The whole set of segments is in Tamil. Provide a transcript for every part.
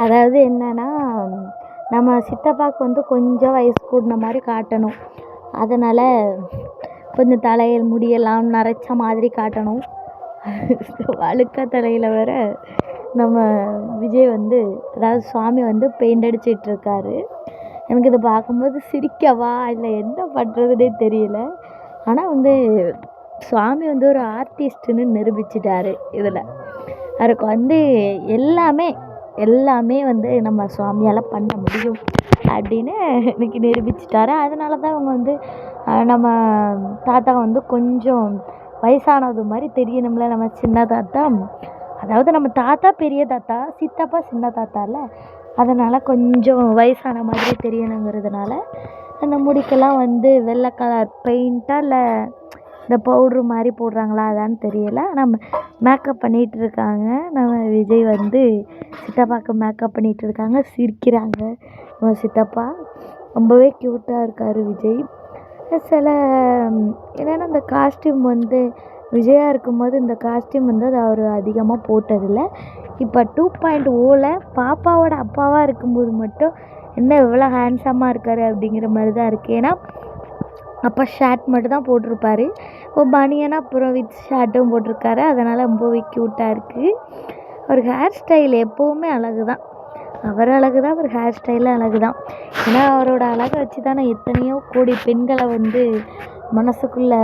அதாவது என்னன்னா, நம்ம சித்தப்பாவுக்கு வந்து கொஞ்சம் வயசு கூடின மாதிரி காட்டணும். அதனால் கொஞ்சம் தலையில் முடியெல்லாம் நரைச்ச மாதிரி காட்டணும். வழுக்க தலையில் வேற நம்ம விஜய் வந்து, அதாவது சுவாமி வந்து பெயிண்ட் அடிச்சிட்ருக்காரு. எனக்கு இதை பார்க்கும்போது சிரிக்கவா இல்லை என்ன பண்ணுறதுனே தெரியல. ஆனால் வந்து சுவாமி வந்து ஒரு ஆர்டிஸ்ட்டுன்னு நிரூபிச்சிட்டாரு. இதில் அவருக்கு வந்து எல்லாமே வந்து நம்ம சுவாமியால் பண்ண முடியும் அப்படின்னு இன்னைக்கு நிரூபிச்சிட்டாரு. அதனால தான் அவங்க வந்து நம்ம தாத்தா வந்து கொஞ்சம் வயசானது மாதிரி தெரியணும்ல நம்ம சின்ன தாத்தா. அதாவது நம்ம தாத்தா பெரிய தாத்தா, சித்தப்பா சின்ன தாத்தால, அதனால் கொஞ்சம் வயசான மாதிரி தெரியணுங்கிறதுனால அந்த முடிக்கெல்லாம் வந்து வெள்ளை கலர் பெயிண்ட்டாக இல்லை இந்த பவுட்ரு மாதிரி போடுறாங்களா அதான்னு தெரியலை. நம்ம மேக்கப் பண்ணிகிட்ருக்காங்க. நம்ம விஜய் வந்து சித்தப்பாவுக்கு மேக்கப் பண்ணிகிட்ருக்காங்க. சிரிக்கிறாங்க நம்ம சித்தப்பா. ரொம்பவே க்யூட்டாக இருக்கார் விஜய். சில என்னென்னா இந்த காஸ்ட்யூம் வந்து விஜயா இருக்கும்போது இந்த காஸ்ட்யூம் வந்து அது அவர் அதிகமாக போட்டதில்லை. இப்போ 2.0ல பாப்பாவோட அப்பாவாக இருக்கும்போது மட்டும் என்ன இவ்வளோ ஹேண்ட்ஸமாக இருக்கார் அப்படிங்கிற மாதிரி தான் இருக்குது. ஏன்னா அப்போ ஷர்ட் மட்டும் தான் போட்டிருப்பாரு. இப்போ பனியனா அப்புறம் வித் ஷர்ட்டும் போட்டிருக்காரு. அதனால் ரொம்பவே க்யூட்டாக இருக்குது. அவர் ஹேர் ஸ்டைல் எப்போவுமே அழகு தான். அவர் அழகு தான், அவர் ஹேர் ஸ்டைலும் அழகு தான். ஏன்னா அவரோட அழகை வச்சு தானே எத்தனையோ கோடி பெண்களை வந்து மனசுக்குள்ளே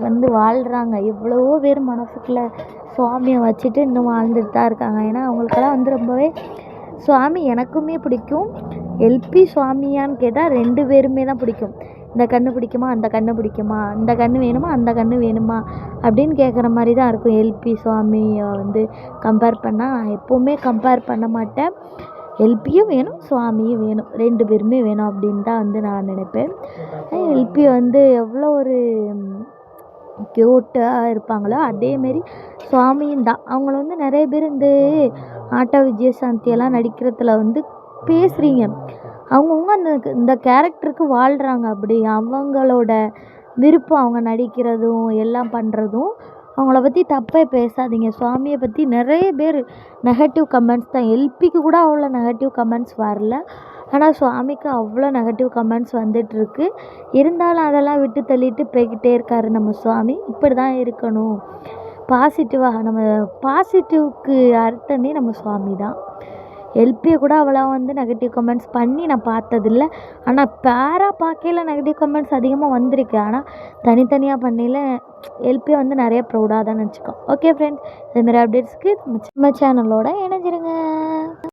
வந்து வாழ்கிறாங்க. எவ்வளவோ பேர் மனசுக்குள்ளே சுவாமியை வச்சுட்டு இன்னும் வாழ்ந்துட்டு தான் இருக்காங்க. ஏன்னா அவங்களுக்கெல்லாம் வந்து ரொம்பவே சுவாமி எனக்குமே பிடிக்கும். எல்பி சுவாமியான்னு கேட்டால் 2 பேருமே தான் பிடிக்கும். இந்த கண்ணு பிடிக்குமா, அந்த கண்ணு பிடிக்குமா, இந்த கண்ணு வேணுமா, அந்த கண்ணு வேணுமா அப்படின்னு கேட்குற மாதிரி தான் இருக்கும். எல்பி சுவாமியை வந்து கம்பேர் பண்ணால் நான் எப்போவுமே கம்பேர் பண்ண மாட்டேன். எல்பியும் வேணும், சுவாமியும் வேணும், 2 பேருமே வேணும் அப்படின்னு தான் வந்து நான் நினைப்பேன். எல்பி வந்து எவ்வளோ ஒரு க்யூட்டாக இருப்பாங்களோ அதேமாரி சுவாமியும் தான். அவங்கள வந்து நிறைய பேர் இந்த ஆட்டா விஜயசாந்தியெல்லாம் நடிக்கிறதுல வந்து பேசுகிறீங்க. அவங்கவுங்க இந்த கேரக்டருக்கு வாழ்கிறாங்க. அப்படி அவங்களோட விருப்பம், அவங்க நடிக்கிறதும் எல்லாம் பண்ணுறதும். அவங்கள பற்றி தப்பே பேசாதீங்க. சுவாமியை பற்றி நிறைய பேர் நெகட்டிவ் கமெண்ட்ஸ் தான். எல்பிக்கு கூட அவ்வளோ நெகட்டிவ் கமெண்ட்ஸ் வரல. ஆனால் சுவாமிக்கு அவ்வளோ நெகட்டிவ் கமெண்ட்ஸ் வந்துட்டுருக்கு. இருந்தாலும் அதெல்லாம் விட்டு தள்ளிட்டு போய்கிட்டே இருக்கார் நம்ம சுவாமி. இப்படி தான் இருக்கணும், பாசிட்டிவாக. நம்ம பாசிட்டிவ்க்கு அர்த்தமே நம்ம சுவாமி தான். எல்பியை கூட அவ்வளோ வந்து நெகட்டிவ் கமெண்ட்ஸ் பண்ணி நான் பார்த்ததில்ல. ஆனால் பேராக பார்க்கையில் நெகட்டிவ் கமெண்ட்ஸ் அதிகமாக வந்திருக்கு. ஆனால் தனித்தனியாக பண்ணையில் எல்பியை வந்து நிறைய ப்ரௌடாக தான் நினச்சிக்கோம். ஓகே ஃப்ரெண்ட்ஸ், இதுமாரி அப்டேட்ஸ்க்கு நம்ம சேனலோட இணைஞ்சிருங்க.